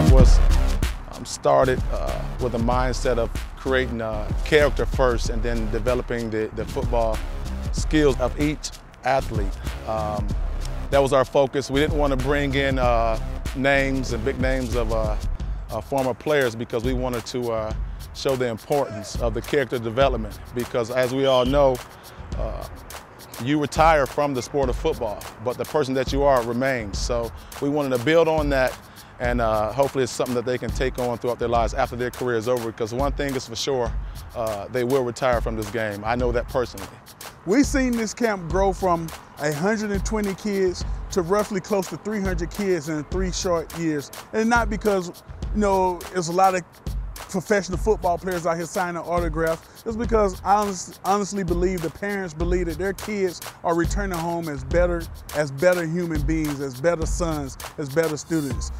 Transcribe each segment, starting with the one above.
camp was started with a mindset of creating character first and then developing the football skills of each athlete. That was our focus. We didn't want to bring in names and big names of former players because we wanted to show the importance of the character development, because as we all know, you retire from the sport of football, but the person that you are remains. So we wanted to build on that, and hopefully it's something that they can take on throughout their lives after their career is over, because one thing is for sure, they will retire from this game. I know that personally. We've seen this camp grow from 120 kids to roughly close to 300 kids in 3 short years. And not because, there's a lot of professional football players out here signing autographs. It's because I honestly believe the parents believe that their kids are returning home as better human beings, as better sons, as better students.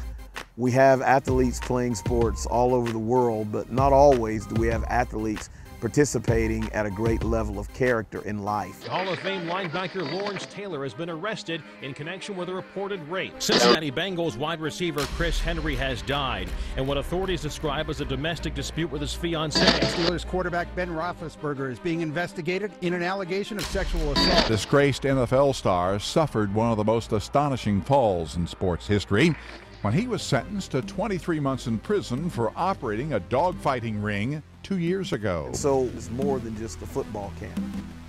We have athletes playing sports all over the world, but not always do we have athletes participating at a great level of character in life. Hall of Fame linebacker Lawrence Taylor has been arrested in connection with a reported rape. Cincinnati Bengals wide receiver Chris Henry has died in what authorities describe as a domestic dispute with his fiancée. Steelers quarterback Ben Roethlisberger is being investigated in an allegation of sexual assault. Disgraced NFL star suffered one of the most astonishing falls in sports history when he was sentenced to 23 months in prison for operating a dogfighting ring 2 years ago. So it's more than just a football camp.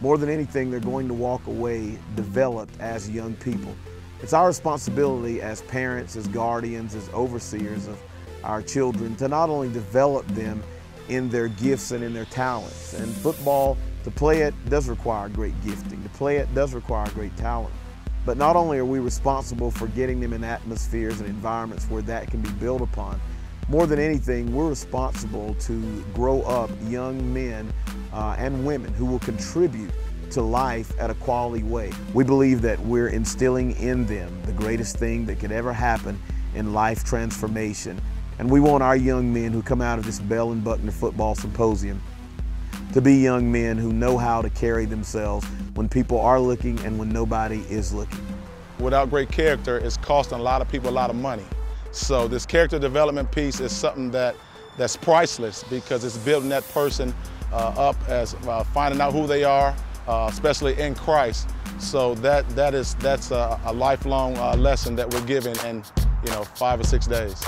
More than anything, they're going to walk away developed as young people. It's our responsibility as parents, as guardians, as overseers of our children to not only develop them in their gifts and in their talents. And football, to play it does require great gifting. To play it does require great talent. But not only are we responsible for getting them in atmospheres and environments where that can be built upon, more than anything, we're responsible to grow up young men and women who will contribute to life at a quality way. We believe that we're instilling in them the greatest thing that could ever happen in life transformation. And we want our young men who come out of this Bell and Buckner Football Symposium to be young men who know how to carry themselves when people are looking and when nobody is looking. Without great character, it's costing a lot of people a lot of money. So this character development piece is something that's priceless, because it's building that person up as finding out who they are, especially in Christ. So that's a lifelong lesson that we're giving in 5 or 6 days.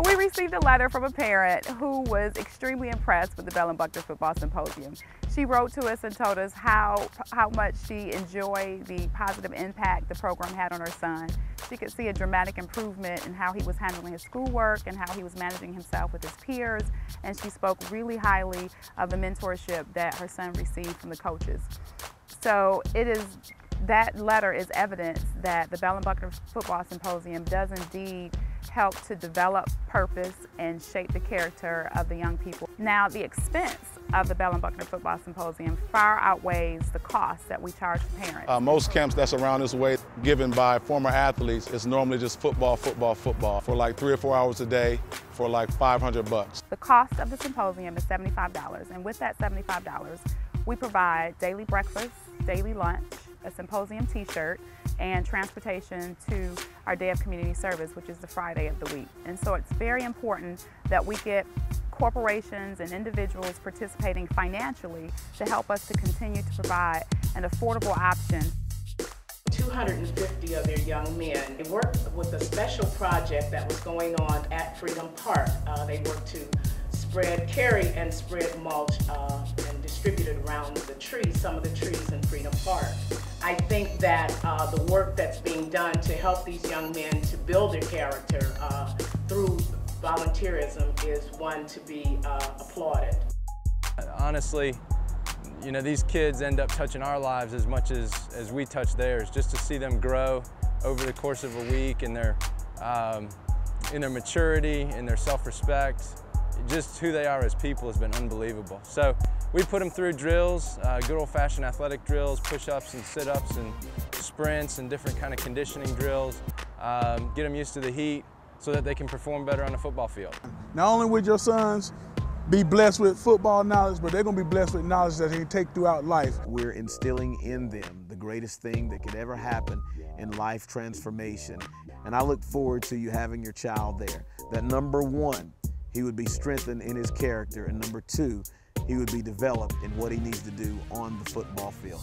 We received a letter from a parent who was extremely impressed with the Bell and Buckner Football Symposium. She wrote to us and told us how much she enjoyed the positive impact the program had on her son. She could see a dramatic improvement in how he was handling his schoolwork and how he was managing himself with his peers, and she spoke really highly of the mentorship that her son received from the coaches. So that letter is evidence that the Bell and Buckner Football Symposium does indeed help to develop purpose and shape the character of the young people. Now, the expense of the Bell and Buckner Football Symposium far outweighs the cost that we charge parents. Most camps that's around this way given by former athletes is normally just football for like 3 or 4 hours a day for like $500. The cost of the symposium is $75, and with that $75, we provide daily breakfast, daily lunch, a symposium t-shirt, and transportation to our day of community service, which is the Friday of the week. And so it's very important that we get corporations and individuals participating financially to help us to continue to provide an affordable option. 250 of their young men. They worked with a special project that was going on at Freedom Park. They worked to carry and spread mulch and distribute it around the trees, some of the trees in Freedom Park. I think that the work that's being done to help these young men to build their character through volunteerism is one to be applauded. Honestly, these kids end up touching our lives as much as we touch theirs. Just to see them grow over the course of a week in their maturity, in their self-respect, just who they are as people has been unbelievable. So we put them through drills, good old-fashioned athletic drills, push-ups and sit-ups and sprints and different kind of conditioning drills, get them used to the heat so that they can perform better on the football field. Not only would your sons be blessed with football knowledge, but they're going to be blessed with knowledge that they can take throughout life. We're instilling in them the greatest thing that could ever happen in life transformation. And I look forward to you having your child there. That number one, he would be strengthened in his character, and number two, he would be developed in what he needs to do on the football field.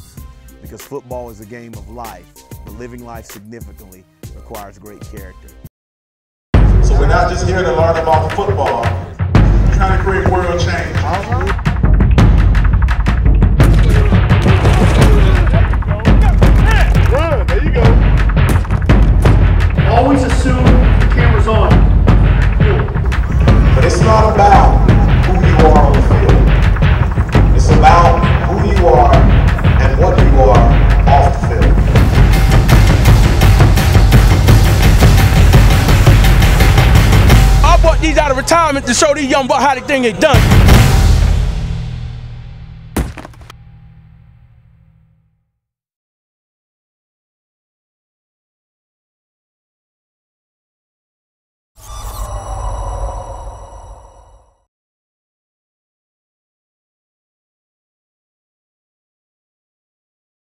Because football is a game of life, but living life significantly requires great character. So we're not just here to learn about football, we're trying to create world change. There you go. Always assume the camera's on. But it's not about who you are on the field. It's about who you are and what you are off the field. I brought these out of retirement to show these young boys how the thing is done.